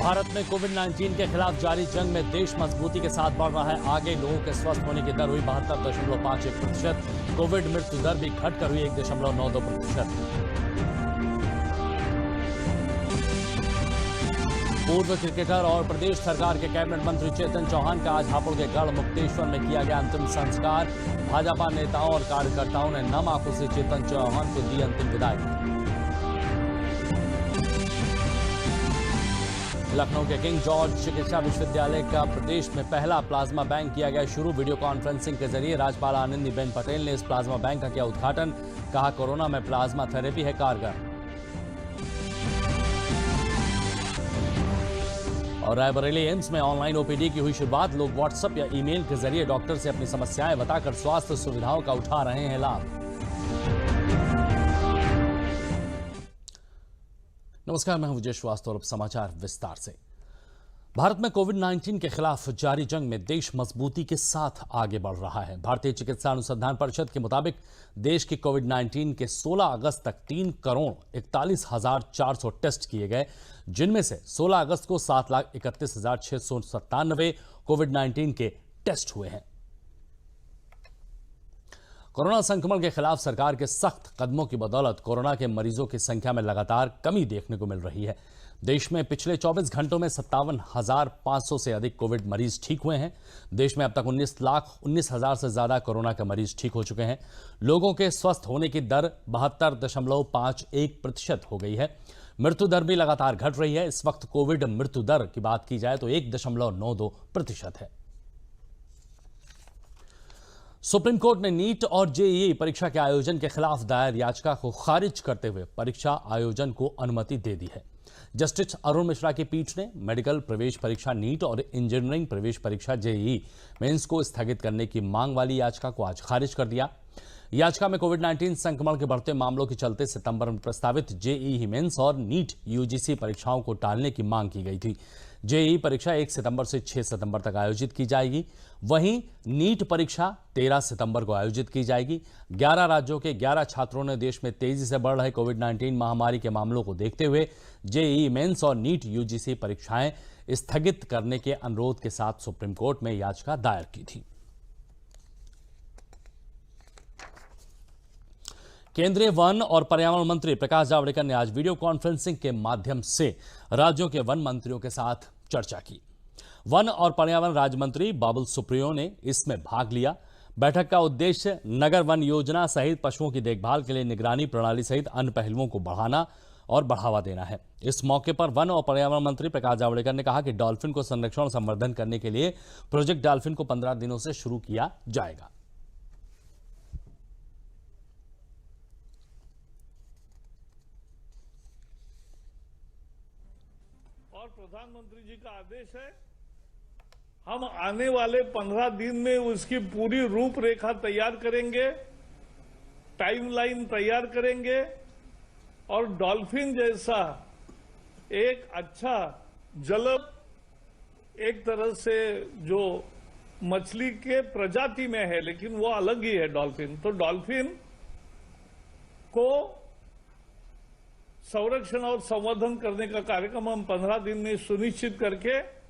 भारत में कोविड-19 के खिलाफ जारी जंग में देश मजबूती के साथ बढ़ रहा है आगे। लोगों के स्वस्थ होने की दर हुई 72.51%। कोविड मृत्यु दर भी घटकर हुई 1.92%। पूर्व क्रिकेटर और प्रदेश सरकार के कैबिनेट मंत्री चेतन चौहान का आज हापुड़ के गढ़ मुक्तेश्वर में किया गया अंतिम संस्कार। भाजपा नेताओं और कार्यकर्ताओं ने नम आंखों से चेतन चौहान को दी अंतिम विदाई। लखनऊ के किंग जॉर्ज चिकित्सा विश्वविद्यालय का प्रदेश में पहला प्लाज्मा बैंक किया गया शुरू। वीडियो कॉन्फ्रेंसिंग के जरिए राज्यपाल आनंदीबेन पटेल ने इस प्लाज्मा बैंक का किया उद्घाटन। कहा, कोरोना में प्लाज्मा थेरेपी है कारगर। और रायबरेली एम्स में ऑनलाइन ओपीडी की हुई शुरुआत। लोग व्हाट्सएप या ईमेल के जरिए डॉक्टर से अपनी समस्याएं बताकर स्वास्थ्य सुविधाओं का उठा रहे हैं लाभ। नमस्कार, मैं हूं विजय श्रीवास्तव और अब समाचार विस्तार से। भारत में कोविड-19 के खिलाफ जारी जंग में देश मजबूती के साथ आगे बढ़ रहा है। भारतीय चिकित्सा अनुसंधान परिषद के मुताबिक देश के कोविड-19 के 16 अगस्त तक 3,41,400 टेस्ट किए गए, जिनमें से 16 अगस्त को 7,31,697 कोविड-19 के टेस्ट हुए हैं। कोरोना संक्रमण के खिलाफ सरकार के सख्त कदमों की बदौलत कोरोना के मरीजों की संख्या में लगातार कमी देखने को मिल रही है। देश में पिछले 24 घंटों में 57,500 से अधिक कोविड मरीज ठीक हुए हैं। देश में अब तक 19,19,000 से ज्यादा कोरोना के मरीज ठीक हो चुके हैं। लोगों के स्वस्थ होने की दर 72.51% हो गई है। मृत्यु दर भी लगातार घट रही है। इस वक्त कोविड मृत्यु दर की बात की जाए तो 1.92% है। सुप्रीम कोर्ट ने नीट और जेईई परीक्षा के आयोजन के खिलाफ दायर याचिका को खारिज करते हुए परीक्षा आयोजन को अनुमति दे दी है। जस्टिस अरुण मिश्रा की पीठ ने मेडिकल प्रवेश परीक्षा नीट और इंजीनियरिंग प्रवेश परीक्षा जेईई मेंस को स्थगित करने की मांग वाली याचिका को आज खारिज कर दिया। याचिका में कोविड-19 संक्रमण के बढ़ते मामलों के चलते सितंबर में प्रस्तावित जेईई मेंस और नीट यूजीसी परीक्षाओं को टालने की मांग की गई थी। जेईई परीक्षा 1 सितंबर से 6 सितंबर तक आयोजित की जाएगी। वहीं नीट परीक्षा 13 सितंबर को आयोजित की जाएगी। 11 राज्यों के 11 छात्रों ने देश में तेजी से बढ़ रहे कोविड-19 महामारी के मामलों को देखते हुए जेईई मेंस और नीट यूजीसी परीक्षाएं स्थगित करने के अनुरोध के साथ सुप्रीम कोर्ट में याचिका दायर की थी। केंद्रीय वन और पर्यावरण मंत्री प्रकाश जावड़ेकर ने आज वीडियो कॉन्फ्रेंसिंग के माध्यम से राज्यों के वन मंत्रियों के साथ चर्चा की। वन और पर्यावरण राज्य मंत्री बाबुल सुप्रियो ने इसमें भाग लिया। बैठक का उद्देश्य नगर वन योजना सहित पशुओं की देखभाल के लिए निगरानी प्रणाली सहित अन्य पहलुओं को बढ़ाना और बढ़ावा देना है। इस मौके पर वन और पर्यावरण मंत्री प्रकाश जावड़ेकर ने कहा कि डॉल्फिन को संरक्षण और संवर्धन करने के लिए प्रोजेक्ट डॉल्फिन को 15 दिनों से शुरू किया जाएगा। और प्रधानमंत्री जी का आदेश है, हम आने वाले 15 दिन में उसकी पूरी रूपरेखा तैयार करेंगे, टाइमलाइन तैयार करेंगे और डॉल्फिन जैसा एक अच्छा एक तरह से जो मछली के प्रजाति में है लेकिन वो अलग ही है डॉल्फिन, तो डॉल्फिन को संरक्षण और संवर्धन करने का कार्यक्रम हम 15 दिन में सुनिश्चित करके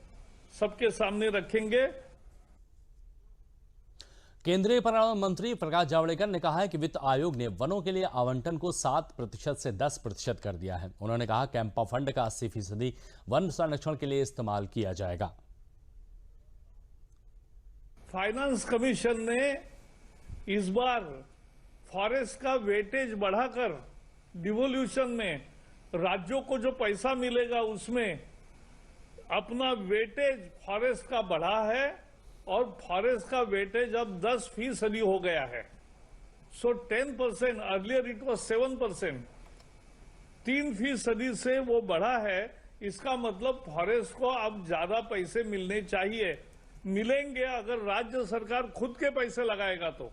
सबके सामने रखेंगे। केंद्रीय पर्यावरण मंत्री प्रकाश जावड़ेकर ने कहा है कि वित्त आयोग ने वनों के लिए आवंटन को 7% से 10% कर दिया है। उन्होंने कहा कैंपा फंड का 80% वन संरक्षण के लिए इस्तेमाल किया जाएगा। फाइनेंस कमीशन ने इस बार फॉरेस्ट का वेटेज बढ़ाकर डिवोल्यूशन में राज्यों को जो पैसा मिलेगा उसमें अपना वेटेज फॉरेस्ट का बढ़ा है और फॉरेस्ट का वेटेज अब 10% हो गया है। सो 10%, अर्लियर इट वाज 7%, 3% से वो बढ़ा है। इसका मतलब फॉरेस्ट को अब ज्यादा पैसे मिलने चाहिए, मिलेंगे अगर राज्य सरकार खुद के पैसे लगाएगा तो।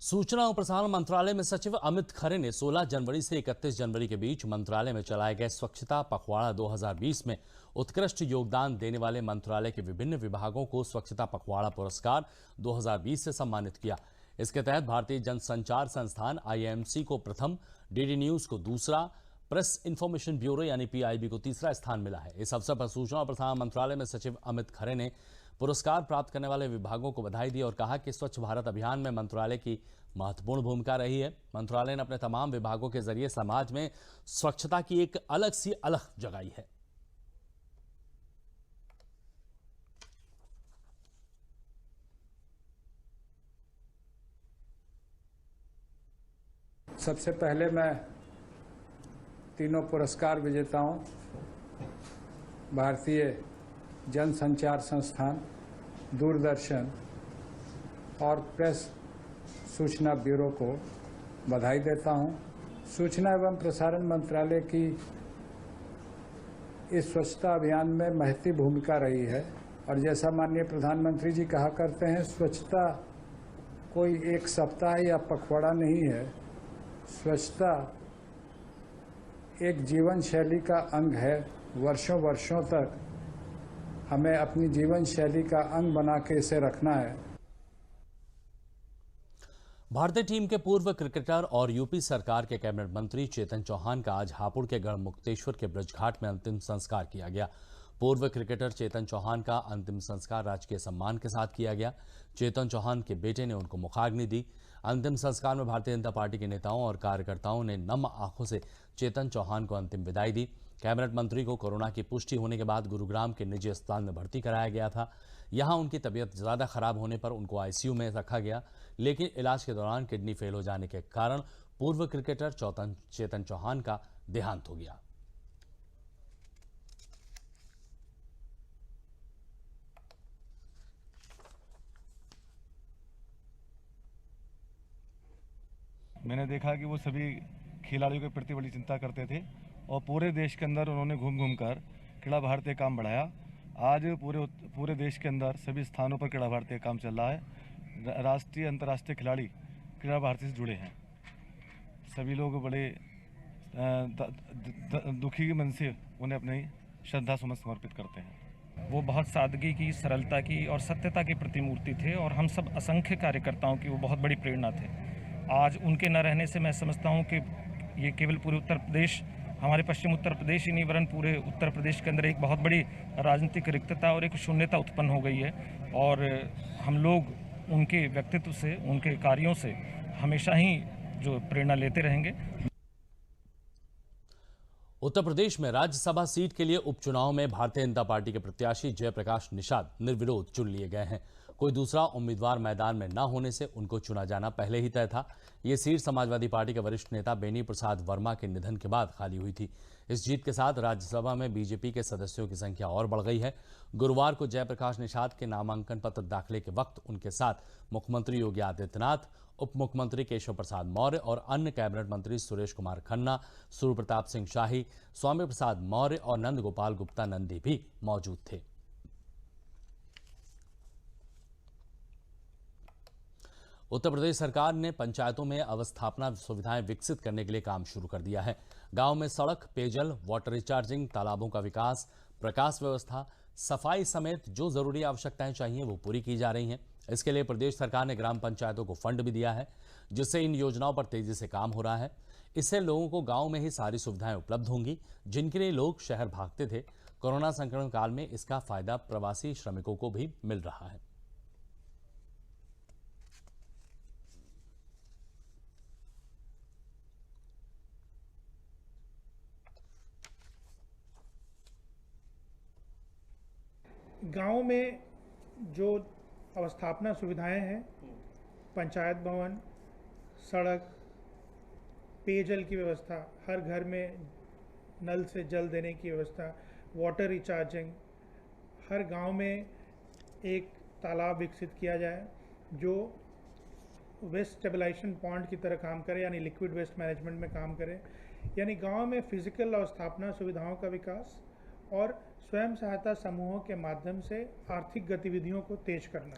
सूचना और प्रसारण मंत्रालय में सचिव अमित खरे ने 16 जनवरी से 31 जनवरी के बीच मंत्रालय में चलाए गए स्वच्छता पखवाड़ा 2020 में उत्कृष्ट योगदान देने वाले मंत्रालय के विभिन्न विभागों को स्वच्छता पखवाड़ा पुरस्कार 2020 से सम्मानित किया। इसके तहत भारतीय जनसंचार संस्थान आईएमसी को प्रथम, डीडी न्यूज को दूसरा, प्रेस इंफॉर्मेशन ब्यूरो यानी पीआईबी को तीसरा स्थान मिला है। इस अवसर पर सूचना और प्रसारण मंत्रालय में सचिव अमित खरे ने पुरस्कार प्राप्त करने वाले विभागों को बधाई दी और कहा कि स्वच्छ भारत अभियान में मंत्रालय की महत्वपूर्ण भूमिका रही है। मंत्रालय ने अपने तमाम विभागों के जरिए समाज में स्वच्छता की एक अलग सी अलख जगाई है। सबसे पहले मैं तीनों पुरस्कार विजेताओं भारतीय जनसंचार संस्थान, दूरदर्शन और प्रेस सूचना ब्यूरो को बधाई देता हूं। सूचना एवं प्रसारण मंत्रालय की इस स्वच्छता अभियान में महती भूमिका रही है और जैसा माननीय प्रधानमंत्री जी कहा करते हैं, स्वच्छता कोई एक सप्ताह या पखवाड़ा नहीं है। स्वच्छता एक जीवन शैली का अंग है। वर्षों वर्षों तक हमें अपनी जीवन शैली का अंग बना के इसे रखना है। भारतीय टीम के पूर्व क्रिकेटर और यूपी सरकार के कैबिनेट मंत्री चेतन चौहान का आज हापुड़ के गढ़मुक्तेश्वर के ब्रजघाट में अंतिम संस्कार किया गया। पूर्व क्रिकेटर चेतन चौहान का अंतिम संस्कार राजकीय सम्मान के साथ किया गया। चेतन चौहान के बेटे ने उनको मुखाग्नि दी। अंतिम संस्कार में भारतीय जनता पार्टी के नेताओं और कार्यकर्ताओं ने नम आंखों से चेतन चौहान को अंतिम विदाई दी। कैबिनेट मंत्री को कोरोना की पुष्टि होने के बाद गुरुग्राम के निजी अस्पताल में भर्ती कराया गया था। यहां उनकी तबीयत ज्यादा खराब होने पर उनको आईसीयू में रखा गया, लेकिन इलाज के दौरान किडनी फेल हो जाने के कारण पूर्व क्रिकेटर चेतन चौहान का देहांत हो गया। मैंने देखा कि वो सभी खिलाड़ियों के प्रति बड़ी चिंता करते थे और पूरे देश के अंदर उन्होंने घूम घूम कर क्रीड़ा भारती काम बढ़ाया। आज पूरे देश के अंदर सभी स्थानों पर क्रीड़ा भारती काम चल रहा है। राष्ट्रीय अंतर्राष्ट्रीय खिलाड़ी क्रीड़ा भारती से जुड़े हैं। सभी लोग बड़े दुखी मन से उन्हें अपनी श्रद्धा सुमन समर्पित करते हैं। वो बहुत सादगी की, सरलता की और सत्यता की प्रतिमूर्ति थे और हम सब असंख्य कार्यकर्ताओं की वो बहुत बड़ी प्रेरणा थे। आज उनके न रहने से मैं समझता हूँ कि ये केवल पूरे उत्तर प्रदेश, हमारे पश्चिम उत्तर प्रदेश ही नहीं वरन पूरे उत्तर प्रदेश के अंदर एक बहुत बड़ी राजनीतिक रिक्तता और एक शून्यता उत्पन्न हो गई है। और हम लोग उनके व्यक्तित्व से, उनके कार्यों से हमेशा ही जो प्रेरणा लेते रहेंगे। उत्तर प्रदेश में राज्यसभा सीट के लिए उपचुनाव में भारतीय जनता पार्टी के प्रत्याशी जयप्रकाश निषाद निर्विरोध चुन लिए गए हैं। कोई दूसरा उम्मीदवार मैदान में न होने से उनको चुना जाना पहले ही तय था। ये सीट समाजवादी पार्टी के वरिष्ठ नेता बेनी प्रसाद वर्मा के निधन के बाद खाली हुई थी। इस जीत के साथ राज्यसभा में बीजेपी के सदस्यों की संख्या और बढ़ गई है। गुरुवार को जयप्रकाश निषाद के नामांकन पत्र दाखिले के वक्त उनके साथ मुख्यमंत्री योगी आदित्यनाथ, उप मुख्यमंत्री केशव प्रसाद मौर्य और अन्य कैबिनेट मंत्री सुरेश कुमार खन्ना, सूर्य प्रताप सिंह शाही, स्वामी प्रसाद मौर्य और नंद गोपाल गुप्ता नंदी भी मौजूद थे। उत्तर प्रदेश सरकार ने पंचायतों में अवस्थापना सुविधाएं विकसित करने के लिए काम शुरू कर दिया है। गांव में सड़क, पेयजल, वाटर रिचार्जिंग, तालाबों का विकास, प्रकाश व्यवस्था, सफाई समेत जो जरूरी आवश्यकताएं चाहिए वो पूरी की जा रही हैं। इसके लिए प्रदेश सरकार ने ग्राम पंचायतों को फंड भी दिया है, जिससे इन योजनाओं पर तेजी से काम हो रहा है। इससे लोगों को गांव में ही सारी सुविधाएं उपलब्ध होंगी, जिनके लिए लोग शहर भागते थे। कोरोना संक्रमण काल में इसका फायदा प्रवासी श्रमिकों को भी मिल रहा है। गांव में जो अवस्थापना सुविधाएं हैं, पंचायत भवन, सड़क, पेयजल की व्यवस्था, हर घर में नल से जल देने की व्यवस्था, वाटर रिचार्जिंग, हर गांव में एक तालाब विकसित किया जाए जो वेस्ट स्टेबलाइजेशन पॉइंट की तरह काम करे, यानी लिक्विड वेस्ट मैनेजमेंट में काम करे। यानी गांव में फिजिकल अवस्थापना सुविधाओं का विकास और स्वयं सहायता समूहों के माध्यम से आर्थिक गतिविधियों को तेज करना,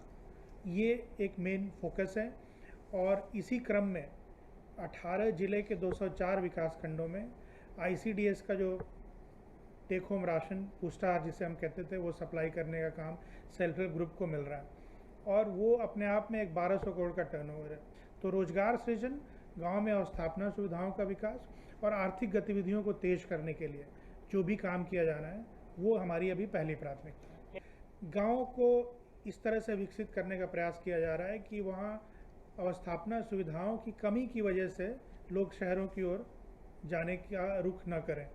ये एक मेन फोकस है। और इसी क्रम में 18 जिले के 204 विकास खंडों में ICDS का जो टेक होम राशन पुष्टाहार जिसे हम कहते थे, वो सप्लाई करने का काम सेल्फ हेल्प ग्रुप को मिल रहा है और वो अपने आप में एक 1200 करोड़ का टर्नओवर है। तो रोजगार सृजन, गांव में अवस्थापना सुविधाओं का विकास और आर्थिक गतिविधियों को तेज करने के लिए जो भी काम किया जाना है वो हमारी अभी पहली प्राथमिकता है। गाँव को इस तरह से विकसित करने का प्रयास किया जा रहा है कि वहाँ अवस्थापना सुविधाओं की कमी की वजह से लोग शहरों की ओर जाने का रुख न करें।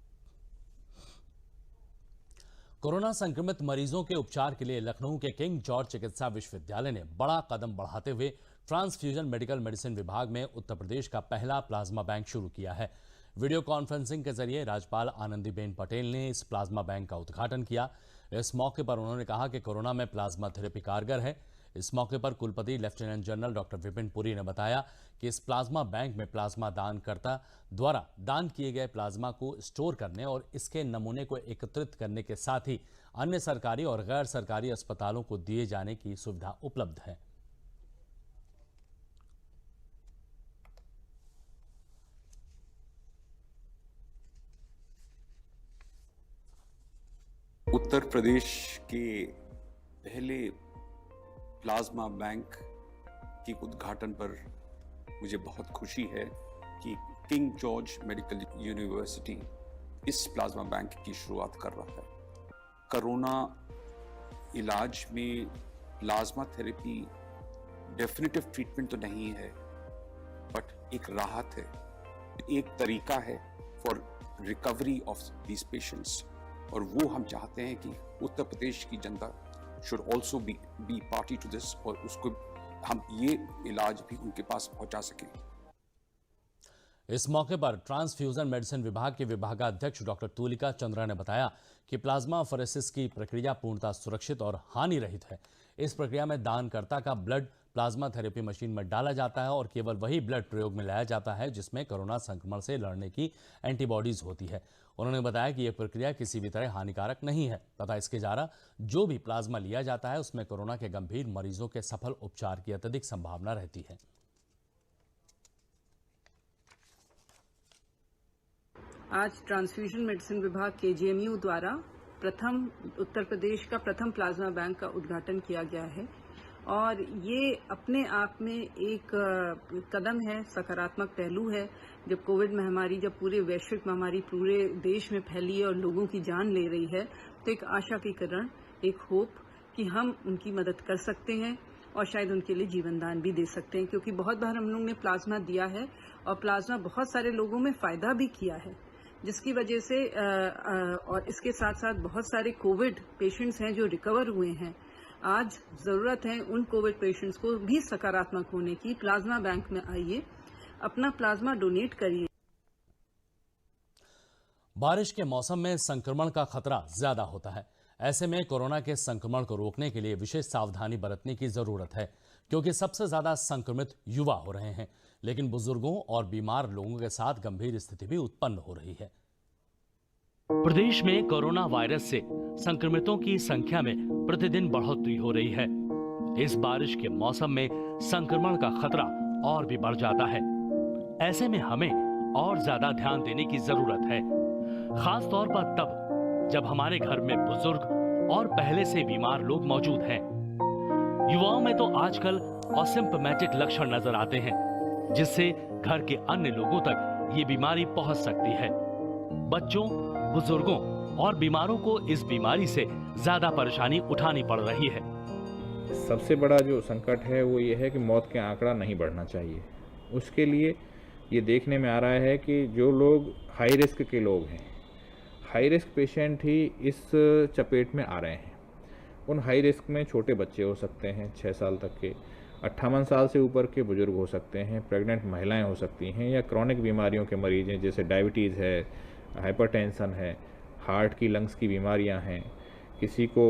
कोरोना संक्रमित मरीजों के उपचार के लिए लखनऊ के किंग जॉर्ज चिकित्सा विश्वविद्यालय ने बड़ा कदम बढ़ाते हुए ट्रांसफ्यूजन मेडिकल मेडिसिन विभाग में उत्तर प्रदेश का पहला प्लाज्मा बैंक शुरू किया है। वीडियो कॉन्फ्रेंसिंग के जरिए राज्यपाल आनंदीबेन पटेल ने इस प्लाज्मा बैंक का उद्घाटन किया। इस मौके पर उन्होंने कहा कि कोरोना में प्लाज्मा थेरेपी कारगर है। इस मौके पर कुलपति lieutenant general doctor Vipin Puri ने बताया कि इस प्लाज्मा बैंक में प्लाज्मा दानकर्ता द्वारा दान किए गए प्लाज्मा को स्टोर करने और इसके नमूने को एकत्रित करने के साथ ही अन्य सरकारी और गैर सरकारी अस्पतालों को दिए जाने की सुविधा उपलब्ध है। उत्तर प्रदेश के पहले प्लाज्मा बैंक के उद्घाटन पर मुझे बहुत खुशी है कि किंग जॉर्ज मेडिकल यूनिवर्सिटी इस प्लाज्मा बैंक की शुरुआत कर रहा है। कोरोना इलाज में प्लाज्मा थेरेपी डेफिनेटिव ट्रीटमेंट तो नहीं है, बट एक राहत है, एक तरीका है for recovery of these patients, और वो हम चाहते हैं कि उत्तर प्रदेश की जनता should also be party to this, और उसको हम ये इलाज भी उनके पास पहुंचा सकें। इस मौके पर ट्रांसफ्यूजन मेडिसिन विभाग के विभागाध्यक्ष डॉक्टर तुलिका चंद्रा ने बताया कि प्लाज्मा फरेसिस की प्रक्रिया पूर्णतः सुरक्षित और हानि रहित है। इस प्रक्रिया में दानकर्ता का ब्लड प्लाज्मा थेरेपी मशीन में डाला जाता है और केवल वही ब्लड प्रयोग में लाया जाता है जिसमें कोरोना संक्रमण से लड़ने की एंटीबॉडीज होती है। उन्होंने बताया कि यह प्रक्रिया किसी भी तरह हानिकारक नहीं है तथा इसके द्वारा जो भी प्लाज्मा लिया जाता है उसमें कोरोना के गंभीर मरीजों के सफल उपचार की अत्यधिक संभावना रहती है। आज ट्रांसफ्यूजन मेडिसिन विभाग KGMU द्वारा उत्तर प्रदेश का प्रथम प्लाज्मा बैंक का उद्घाटन किया गया है और ये अपने आप में एक कदम है, सकारात्मक पहलू है। जब कोविड महामारी, जब पूरे वैश्विक महामारी पूरे देश में फैली है और लोगों की जान ले रही है, तो एक आशा की किरण, एक होप कि हम उनकी मदद कर सकते हैं और शायद उनके लिए जीवन दान भी दे सकते हैं, क्योंकि बहुत बार हम लोगों ने प्लाज्मा दिया है और प्लाज्मा बहुत सारे लोगों में फायदा भी किया है, जिसकी वजह से और इसके साथ साथ बहुत सारे कोविड पेशेंट्स हैं जो रिकवर हुए हैं। आज जरूरत है उन कोविड पेशेंट्स को भी सकारात्मक होने की। प्लाज्मा बैंक में आइए, अपना प्लाज्मा डोनेट करिए। बारिश के मौसम में संक्रमण का खतरा ज्यादा होता है। ऐसे में कोरोना के संक्रमण को रोकने के लिए विशेष सावधानी बरतने की जरूरत है, क्योंकि सबसे ज्यादा संक्रमित युवा हो रहे हैं, लेकिन बुजुर्गों और बीमार लोगों के साथ गंभीर स्थिति भी उत्पन्न हो रही है। प्रदेश में कोरोना वायरस से संक्रमितों की संख्या में प्रतिदिन बढ़ोतरी हो रही है। इस बारिश के मौसम में संक्रमण का खतरा और भी बढ़ जाता है। ऐसे में हमें और ज्यादा ध्यान देने की जरूरत है, खास तौर पर तब जब हमारे घर में बुजुर्ग और पहले से बीमार लोग मौजूद हैं। युवाओं में तो आजकल असिम्प्टोमेटिक लक्षण नजर आते हैं, जिससे घर के अन्य लोगों तक ये बीमारी पहुंच सकती है। बच्चों, बुजुर्गों और बीमारों को इस बीमारी से ज्यादा परेशानी उठानी पड़ रही है। सबसे बड़ा जो संकट है वो ये है कि मौत के आंकड़ा नहीं बढ़ना चाहिए। उसके लिए ये देखने में आ रहा है कि जो लोग हाई रिस्क के लोग हैं, हाई रिस्क पेशेंट ही इस चपेट में आ रहे हैं। उन हाई रिस्क में छोटे बच्चे हो सकते हैं 6 साल तक के, 58 साल से ऊपर के बुजुर्ग हो सकते हैं, प्रेग्नेंट महिलाएं हो सकती हैं, या क्रॉनिक बीमारियों के मरीज हैं जैसे डायबिटीज़ है, हाइपरटेंशन है, हार्ट की लंग्स की बीमारियां हैं, किसी को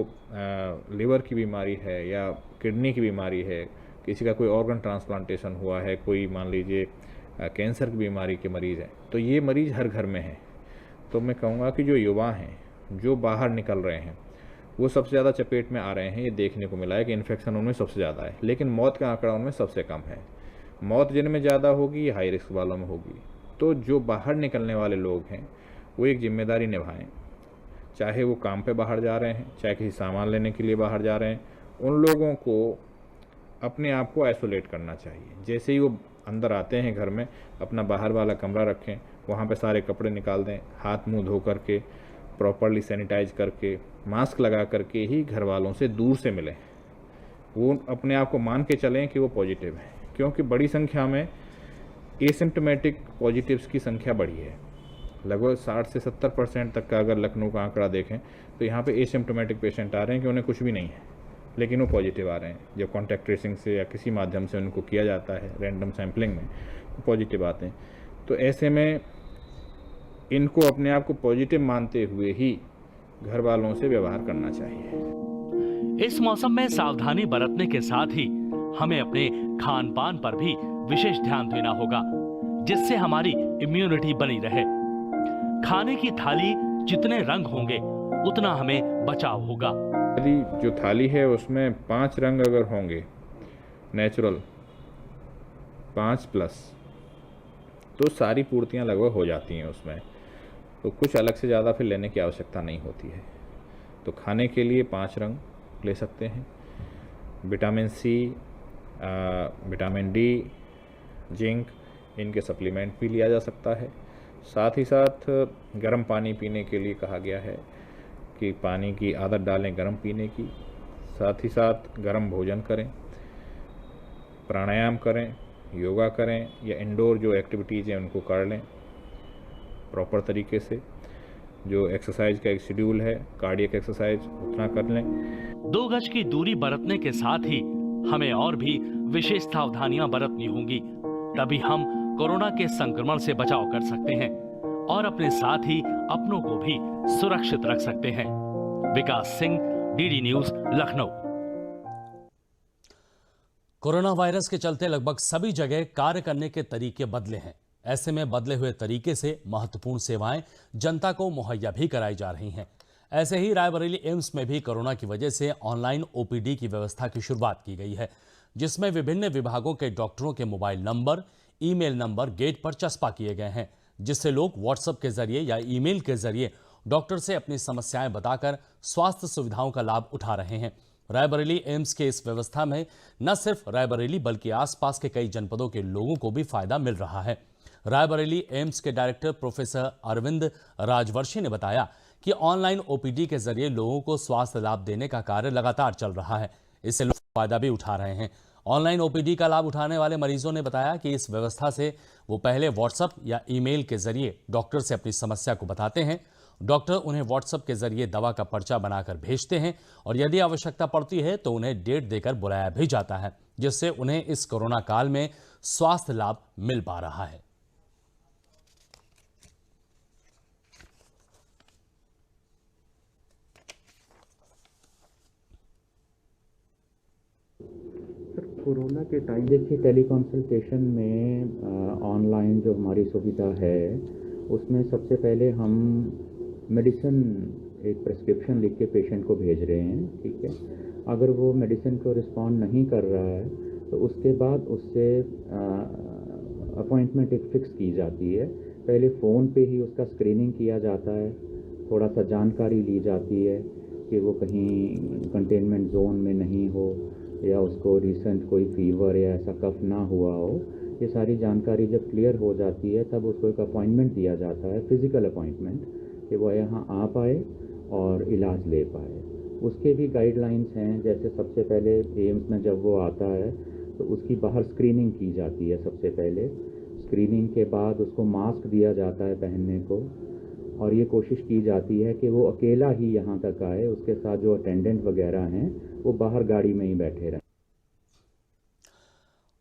लिवर की बीमारी है या किडनी की बीमारी है, किसी का कोई ऑर्गन ट्रांसप्लांटेशन हुआ है, कोई मान लीजिए कैंसर की बीमारी के मरीज़ हैं, तो ये मरीज़ हर घर में हैं। तो मैं कहूँगा कि जो युवा हैं, जो बाहर निकल रहे हैं, वो सबसे ज़्यादा चपेट में आ रहे हैं। ये देखने को मिला है कि इन्फेक्शन उनमें सबसे ज़्यादा है, लेकिन मौत का आंकड़ा उनमें सबसे कम है। मौत जिनमें ज़्यादा होगी, हाई रिस्क वालों में होगी। तो जो बाहर निकलने वाले लोग हैं वो एक जिम्मेदारी निभाएं, चाहे वो काम पे बाहर जा रहे हैं, चाहे किसी सामान लेने के लिए बाहर जा रहे हैं। उन लोगों को अपने आप को आइसोलेट करना चाहिए। जैसे ही वो अंदर आते हैं घर में, अपना बाहर वाला कमरा रखें, वहाँ पे सारे कपड़े निकाल दें, हाथ मुंह धो करके प्रॉपरली सैनिटाइज करके मास्क लगा करके ही घर वालों से दूर से मिलें। वो अपने आप को मान के चलें कि वो पॉजिटिव है, क्योंकि बड़ी संख्या में एसिम्टोमेटिक पॉजिटिव्स की संख्या बढ़ी है। लगभग 60 से 70% तक का अगर लखनऊ का आंकड़ा देखें तो यहाँ पे एसिम्टोमेटिक पेशेंट आ रहे हैं कि उन्हें कुछ भी नहीं है, लेकिन वो पॉजिटिव आ रहे हैं। जब कॉन्टैक्ट ट्रेसिंग से या किसी माध्यम से उनको किया जाता है रैंडम सैम्पलिंग में, तो पॉजिटिव आते हैं। तो ऐसे में इनको अपने आप को पॉजिटिव मानते हुए ही घर वालों से व्यवहार करना चाहिए। इस मौसम में सावधानी बरतने के साथ ही हमें अपने खान पान पर भी विशेष ध्यान देना होगा, जिससे हमारी इम्यूनिटी बनी रहे। खाने की थाली जितने रंग होंगे उतना हमें बचाव होगा। यदि जो थाली है उसमें 5 रंग अगर होंगे नेचुरल 5+, तो सारी पूर्तियां लगभग हो जाती हैं उसमें, तो कुछ अलग से ज़्यादा फिर लेने की आवश्यकता नहीं होती है। तो खाने के लिए 5 रंग ले सकते हैं। Vitamin C, vitamin D, zinc, इनके सप्लीमेंट भी लिया जा सकता है। साथ ही साथ गर्म पानी पीने के लिए कहा गया है कि पानी की आदत डालें गर्म पीने की। साथ ही साथ गर्म भोजन करें, प्राणायाम करें, योगा करें या इंडोर जो एक्टिविटीज़ हैं उनको कर लें प्रॉपर तरीके से। जो एक्सरसाइज का एक शेड्यूल है, कार्डियक एक्सरसाइज, उतना कर लें। 2 गज की दूरी बरतने के साथ ही हमें और भी विशेष सावधानियां बरतनी होंगी, तभी हम कोरोना के संक्रमण से बचाव कर सकते हैं और अपने साथ ही अपनों को भी सुरक्षित रख सकते हैं। Vikas Singh, DD News, Lucknow. Corona virus के चलते लगभग सभी जगह कार्य करने के तरीके बदले हैं। ऐसे में बदले हुए तरीके से महत्वपूर्ण सेवाएं जनता को मुहैया भी कराई जा रही हैं। ऐसे ही रायबरेली एम्स में भी कोरोना की वजह से ऑनलाइन ओपीडी की व्यवस्था की शुरुआत की गई है, जिसमें विभिन्न विभागों के डॉक्टरों के mobile number, email number gate पर चस्पा किए गए हैं, जिससे लोग व्हाट्सएप के जरिए या ईमेल के जरिए डॉक्टर से अपनी समस्याएं बताकर स्वास्थ्य सुविधाओं का लाभ उठा रहे हैं। रायबरेली एम्स के इस व्यवस्था में न सिर्फ रायबरेली बल्कि आसपास के कई जनपदों के लोगों को भी फायदा मिल रहा है। रायबरेली एम्स के डायरेक्टर प्रोफेसर अरविंद राजवर्षी ने बताया कि ऑनलाइन ओपीडी के जरिए लोगों को स्वास्थ्य लाभ देने का कार्य लगातार चल रहा है। इससे लोग फायदा भी उठा रहे हैं। ऑनलाइन ओपीडी का लाभ उठाने वाले मरीजों ने बताया कि इस व्यवस्था से वो पहले व्हाट्सएप या ईमेल के जरिए डॉक्टर से अपनी समस्या को बताते हैं। डॉक्टर उन्हें व्हाट्सएप के जरिए दवा का पर्चा बनाकर भेजते हैं और यदि आवश्यकता पड़ती है तो उन्हें डेट देकर बुलाया भी जाता है, जिससे उन्हें इस कोरोना काल में स्वास्थ्य लाभ मिल पा रहा है। कोरोना के टाइम देखिए टेली कंसल्टेशन में ऑनलाइन जो हमारी सुविधा है उसमें सबसे पहले हम मेडिसिन एक प्रेस्क्रिप्शन लिख के पेशेंट को भेज रहे हैं, ठीक है। अगर वो मेडिसिन को रिस्पॉन्ड नहीं कर रहा है तो उसके बाद उससे अपॉइंटमेंट एक फिक्स की जाती है। पहले फ़ोन पे ही उसका स्क्रीनिंग किया जाता है, थोड़ा सा जानकारी ली जाती है कि वो कहीं कंटेनमेंट जोन में नहीं हो या उसको रिसेंट कोई फीवर या ऐसा कफ ना हुआ हो। ये सारी जानकारी जब क्लियर हो जाती है तब उसको एक अपॉइंटमेंट दिया जाता है, फिजिकल अपॉइंटमेंट, कि वो यहाँ आ पाए और इलाज ले पाए। उसके भी गाइडलाइंस हैं, जैसे सबसे पहले एम्स में जब वो आता है तो उसकी बाहर स्क्रीनिंग की जाती है। सबसे पहले स्क्रीनिंग के बाद उसको मास्क दिया जाता है पहनने को और ये कोशिश की जाती है कि वो अकेला ही यहाँ तक आए, उसके साथ जो अटेंडेंट वगैरह हैं वो बाहर गाड़ी में ही बैठे रहें।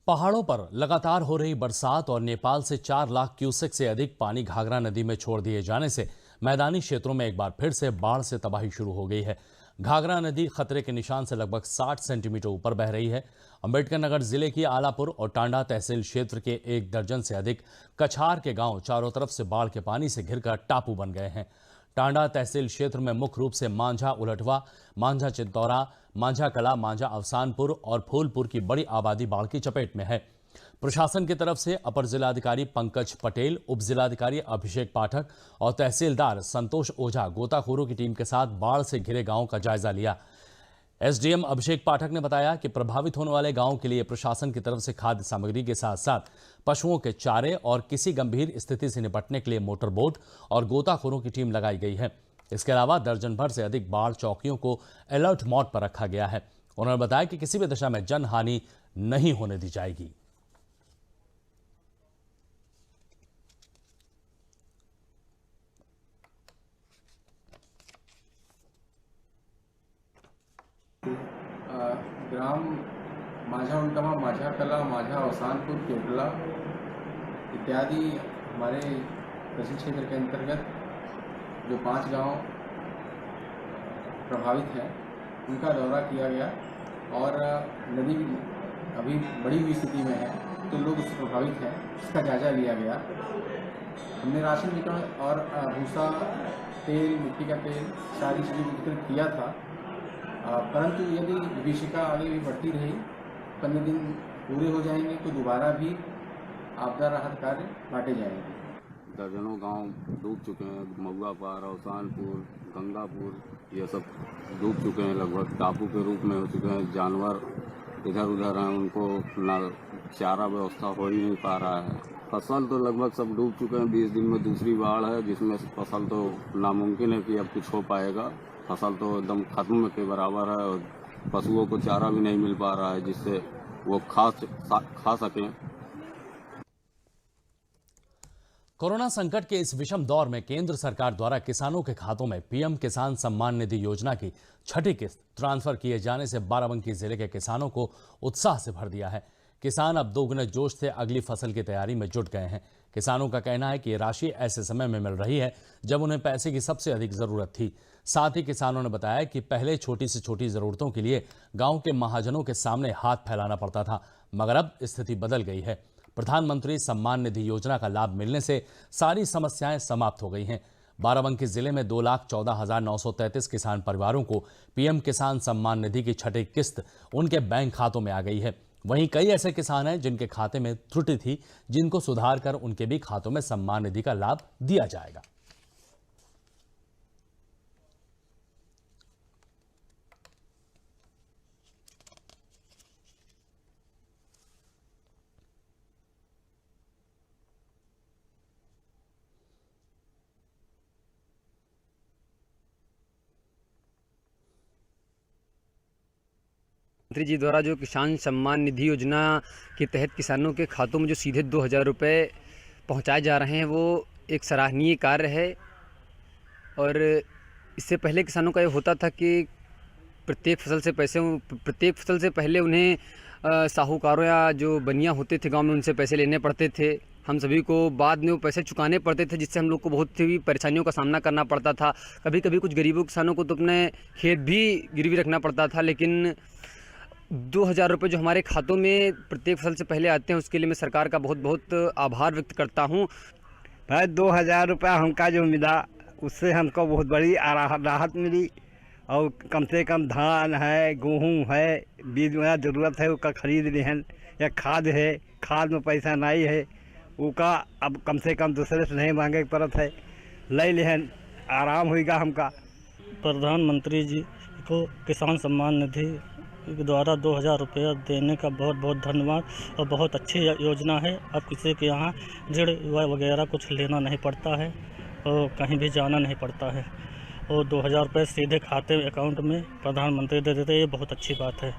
पहाड़ों पर लगातार हो रही बरसात और नेपाल से 4 लाख क्यूसेक से अधिक पानी घाघरा नदी में छोड़ दिए जाने से मैदानी क्षेत्रों में एक बार फिर से बाढ़ से तबाही शुरू हो गई है। घाघरा नदी खतरे के निशान से लगभग 60 सेंटीमीटर ऊपर बह रही है। अंबेडकर नगर जिले की आलापुर और टांडा तहसील क्षेत्र के 1 दर्जन से अधिक कछार के गांव चारों तरफ से बाढ़ के पानी से घिरकर टापू बन गए हैं। टांडा तहसील क्षेत्र में मुख्य रूप से मांझा उलटवा, मांझा चित्तौरा, मांझा कला, मांझा अवसानपुर और फूलपुर की बड़ी आबादी बाढ़ की चपेट में है। प्रशासन की तरफ से अपर जिलाधिकारी पंकज पटेल, उप जिलाधिकारी अभिषेक पाठक और तहसीलदार संतोष ओझा गोताखोरों की टीम के साथ बाढ़ से घिरे गांवों का जायजा लिया। एसडीएम अभिषेक पाठक ने बताया कि प्रभावित होने वाले गांवों के लिए प्रशासन की तरफ से खाद्य सामग्री के साथ साथ पशुओं के चारे और किसी गंभीर स्थिति से निपटने के लिए मोटर बोट और गोताखोरों की टीम लगाई गई है। इसके अलावा दर्जन भर से अधिक बाढ़ चौकियों को अलर्ट मोड पर रखा गया है। उन्होंने बताया कि किसी भी दिशा में जनहानि नहीं होने दी जाएगी। ग्राम माझा उल्टमा, माझा कला, माझा अवसानपुर, केवटला इत्यादि हमारे कृषि क्षेत्र के अंतर्गत जो 5 गांव प्रभावित हैं उनका दौरा किया गया और नदी अभी बढ़ी हुई स्थिति में है तो लोग उससे प्रभावित हैं, इसका जायजा लिया गया। हमने राशन वितरण और भूसा, तेल, मिट्टी का तेल सारी चीज़ें वितरण किया था, परंतु यदि विभीषिका आगे भी बढ़ती रही, 15 दिन पूरे हो जाएंगे तो दोबारा भी आपदा राहत कार्य बांटे जाएंगे। दर्जनों गांव डूब चुके हैं। महुआ पार, अवसानपुर, गंगापुर ये सब डूब चुके हैं, लगभग टापू के रूप में हो चुके हैं। जानवर इधर उधर हैं, उनको ना चारा व्यवस्था हो ही नहीं पा रहा है। फसल तो लगभग सब डूब चुके हैं। 20 दिन में दूसरी बाढ़ है जिसमें फसल तो नामुमकिन है कि अब कुछ हो पाएगा। फसल तो एकदम खत्म के बराबर है और पशुओं को चारा भी नहीं मिल पा रहा है जिससे वो खा सकें। कोरोना संकट के इस विषम दौर में केंद्र सरकार द्वारा किसानों के खातों में पीएम किसान सम्मान निधि योजना की 6ठी किस्त ट्रांसफर किए जाने से बाराबंकी जिले के किसानों को उत्साह से भर दिया है। किसान अब दोगुने जोश से अगली फसल की तैयारी में जुट गए हैं। किसानों का कहना है कि ये राशि ऐसे समय में मिल रही है जब उन्हें पैसे की सबसे अधिक जरूरत थी। साथ ही किसानों ने बताया कि पहले छोटी से छोटी जरूरतों के लिए गांव के महाजनों के सामने हाथ फैलाना पड़ता था, मगर अब स्थिति बदल गई है। प्रधानमंत्री सम्मान निधि योजना का लाभ मिलने से सारी समस्याएं समाप्त हो गई हैं। बाराबंकी जिले में 2,14,933 किसान परिवारों को पीएम किसान सम्मान निधि की 6ठी किस्त उनके बैंक खातों में आ गई है। वहीं कई ऐसे किसान हैं जिनके खाते में त्रुटि थी, जिनको सुधार कर उनके भी खातों में सम्मान निधि का लाभ दिया जाएगा। मंत्री जी द्वारा जो किसान सम्मान निधि योजना के तहत किसानों के खातों में जो सीधे 2,000 रुपये पहुँचाए जा रहे हैं वो एक सराहनीय कार्य है। और इससे पहले किसानों का ये होता था कि प्रत्येक फसल से पहले उन्हें साहूकारों या जो बनिया होते थे गांव में उनसे पैसे लेने पड़ते थे। हम सभी को बाद में वो पैसे चुकाने पड़ते थे, जिससे हम लोग को बहुत सी परेशानियों का सामना करना पड़ता था। कभी कभी कुछ गरीबों किसानों को तो अपने खेत भी गिरवी रखना पड़ता था। लेकिन 2,000 रुपये जो हमारे खातों में प्रत्येक फसल से पहले आते हैं उसके लिए मैं सरकार का बहुत बहुत आभार व्यक्त करता हूँ। भाई 2,000 रुपया हमका जो मिला उससे हमको बहुत बड़ी राहत मिली। और कम से कम धान है, गेहूँ है, बीज में ज़रूरत है उसका खरीद लेहन, या खाद है, खाद में पैसा नहीं है उसका अब कम से कम दूसरे से नहीं मांगे पड़त है, ले लेहन, आराम होगा हमका। प्रधानमंत्री जी को किसान सम्मान निधि द्वारा 2,000 रुपया देने का बहुत बहुत धन्यवाद और बहुत अच्छी योजना है। अब किसी के यहाँ ऋण वगैरह कुछ लेना नहीं पड़ता है और कहीं भी जाना नहीं पड़ता है और 2,000 रुपये सीधे खाते अकाउंट में प्रधानमंत्री दे देते हैं। ये बहुत अच्छी बात है।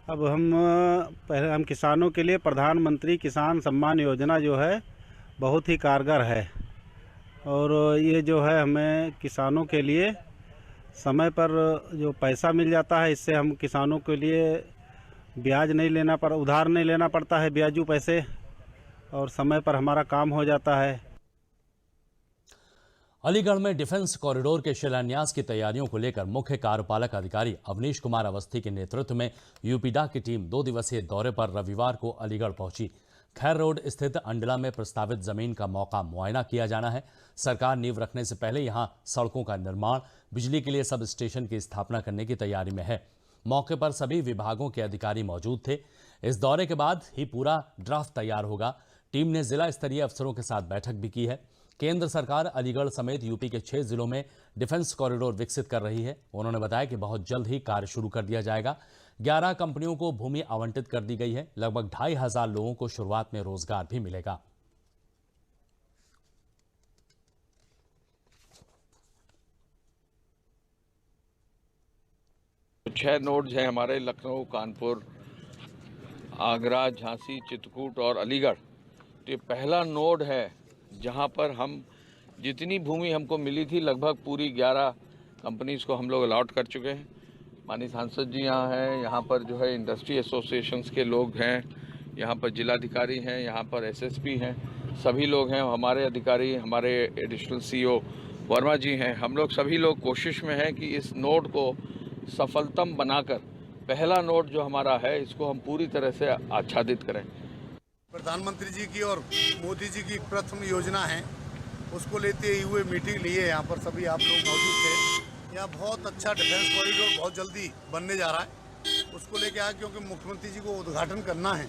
अब हम किसानों के लिए प्रधानमंत्री किसान सम्मान योजना जो है बहुत ही कारगर है और ये जो है हमें किसानों के लिए समय पर जो पैसा मिल जाता है, इससे हम किसानों के लिए ब्याज नहीं लेना उधार नहीं लेना पड़ता है ब्याजू पैसे, और समय पर हमारा काम हो जाता है। अलीगढ़ में डिफेंस कॉरिडोर के शिलान्यास की तैयारियों को लेकर मुख्य कार्यपालक अधिकारी अवनीश कुमार अवस्थी के नेतृत्व में यूपीडा की टीम 2 दिवसीय दौरे पर रविवार को अलीगढ़ पहुंची। खैर रोड स्थित अंडला में प्रस्तावित जमीन का मौका मुआयना किया जाना है। सरकार नींव रखने से पहले यहां सड़कों का निर्माण, बिजली के लिए सब स्टेशन की स्थापना करने की तैयारी में है। मौके पर सभी विभागों के अधिकारी मौजूद थे। इस दौरे के बाद ही पूरा ड्राफ्ट तैयार होगा। टीम ने जिला स्तरीय अफसरों के साथ बैठक भी की है। केंद्र सरकार अलीगढ़ समेत यूपी के 6 जिलों में डिफेंस कॉरिडोर विकसित कर रही है। उन्होंने बताया कि बहुत जल्द ही कार्य शुरू कर दिया जाएगा। 11 कंपनियों को भूमि आवंटित कर दी गई है। लगभग 2,500 लोगों को शुरुआत में रोजगार भी मिलेगा। छह नोड्स हैं हमारे लखनऊ, कानपुर, आगरा, झांसी, चित्रकूट और अलीगढ़। तो ये पहला नोड है जहां पर हम जितनी भूमि हमको मिली थी लगभग पूरी 11 कंपनीज को हम लोग अलॉट कर चुके हैं। माननीय सांसद जी यहाँ हैं, यहाँ पर जो है इंडस्ट्री एसोसिएशंस के लोग हैं, यहाँ पर जिलाधिकारी हैं, यहाँ पर एसएसपी हैं, सभी लोग हैं। हमारे अधिकारी, हमारे एडिशनल सीईओ वर्मा जी हैं। हम लोग सभी लोग कोशिश में हैं कि इस नोड को सफलतम बनाकर पहला नोड जो हमारा है इसको हम पूरी तरह से आच्छादित करें। प्रधानमंत्री जी की और मोदी जी की प्रथम योजना है, उसको लेते हुए मीटिंग लिए यहाँ पर सभी आप लोग मौजूद थे। यहाँ बहुत अच्छा डिफेंस कॉरिडोर बहुत जल्दी बनने जा रहा है। उसको लेके आया क्योंकि मुख्यमंत्री जी को उद्घाटन करना है,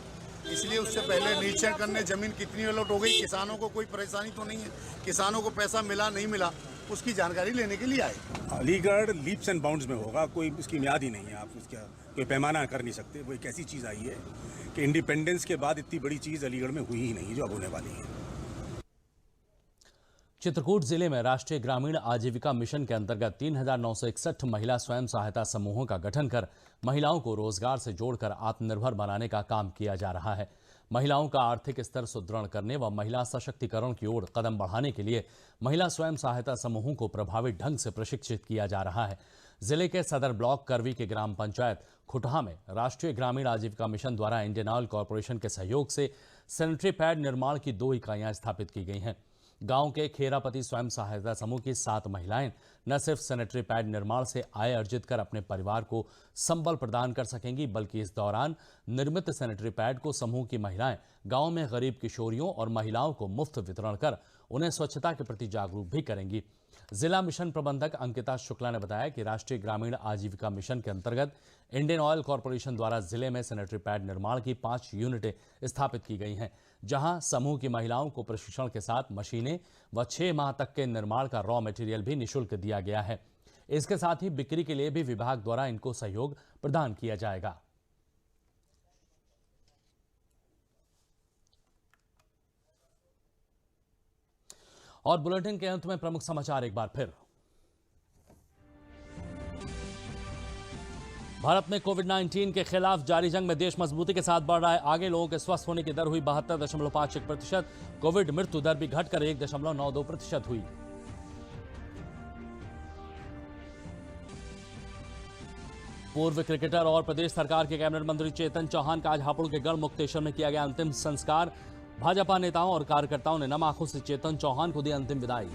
इसलिए उससे पहले निरीक्षण करने ज़मीन कितनी अलॉट हो गई, किसानों को कोई परेशानी तो नहीं है, किसानों को पैसा मिला नहीं मिला, उसकी जानकारी लेने के लिए आए। अलीगढ़ लीप्स एंड बाउंड्स में होगा, कोई उसकी म्याद ही नहीं है, आप उसका कोई पैमाना कर नहीं सकते। वो एक ऐसी चीज़ आई है कि इंडिपेंडेंस के बाद इतनी बड़ी चीज़ अलीगढ़ में हुई ही नहीं जो अब होने वाली है। चित्रकूट जिले में राष्ट्रीय ग्रामीण आजीविका मिशन के अंतर्गत 3,961 महिला स्वयं सहायता समूहों का गठन कर महिलाओं को रोजगार से जोड़कर आत्मनिर्भर बनाने का काम किया जा रहा है। महिलाओं का आर्थिक स्तर सुदृढ़ करने व महिला सशक्तिकरण की ओर कदम बढ़ाने के लिए महिला स्वयं सहायता समूहों को प्रभावी ढंग से प्रशिक्षित किया जा रहा है। जिले के सदर ब्लॉक करवी के ग्राम पंचायत खुटहा में राष्ट्रीय ग्रामीण आजीविका मिशन द्वारा इंडियन ऑयल कॉरपोरेशन के सहयोग से सैनिटरी पैड निर्माण की 2 इकाइयां स्थापित की गई हैं। गांव के खेरापति स्वयं सहायता समूह की 7 महिलाएं न सिर्फ सैनिटरी पैड निर्माण से आय अर्जित कर अपने परिवार को संबल प्रदान कर सकेंगी, बल्कि इस दौरान निर्मित सैनिटरी पैड को समूह की महिलाएं गांव में गरीब किशोरियों और महिलाओं को मुफ्त वितरण कर उन्हें स्वच्छता के प्रति जागरूक भी करेंगी। जिला मिशन प्रबंधक अंकिता शुक्ला ने बताया कि राष्ट्रीय ग्रामीण आजीविका मिशन के अंतर्गत इंडियन ऑयल कॉरपोरेशन द्वारा जिले में सैनिटरी पैड निर्माण की 5 यूनिटें स्थापित की गई हैं, जहां समूह की महिलाओं को प्रशिक्षण के साथ मशीनें व 6 माह तक के निर्माण का रॉ मटेरियल भी निःशुल्क दिया गया है। इसके साथ ही बिक्री के लिए भी विभाग द्वारा इनको सहयोग प्रदान किया जाएगा। और बुलेटिन के अंत में प्रमुख समाचार एक बार फिर। भारत में कोविड-19 के खिलाफ जारी जंग में देश मजबूती के साथ बढ़ रहा है आगे। लोगों के स्वस्थ होने की दर हुई 72.51%। कोविड मृत्यु दर भी घटकर 1.92% हुई। पूर्व क्रिकेटर और प्रदेश सरकार के कैबिनेट मंत्री चेतन चौहान का आज हापुड़ के गढ़ मुक्तेश्वर में किया गया अंतिम संस्कार। भाजपा नेताओं और कार्यकर्ताओं ने नम आंखों से चेतन चौहान को दी अंतिम विदाई।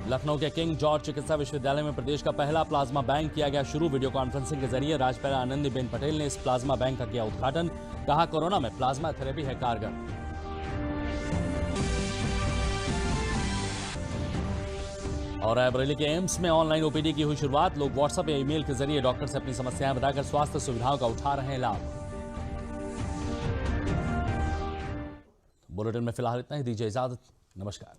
लखनऊ के किंग जॉर्ज चिकित्सा विश्वविद्यालय में प्रदेश का पहला प्लाज्मा बैंक किया गया शुरू। वीडियो कॉन्फ्रेंसिंग के जरिए राज्यपाल आनंदीबेन पटेल ने इस प्लाज्मा बैंक का किया उद्घाटन। कहा, कोरोना में प्लाज्मा थेरेपी है कारगर। और रायबरेली के एम्स में ऑनलाइन ओपीडी की हुई शुरुआत। लोग व्हाट्सएप या ईमेल के जरिए डॉक्टर से अपनी समस्याएं बताकर स्वास्थ्य सुविधाओं का उठा रहे हैं लाभ। बुलेटिन में फिलहाल इतना ही। दीजिए इजाजत। नमस्कार।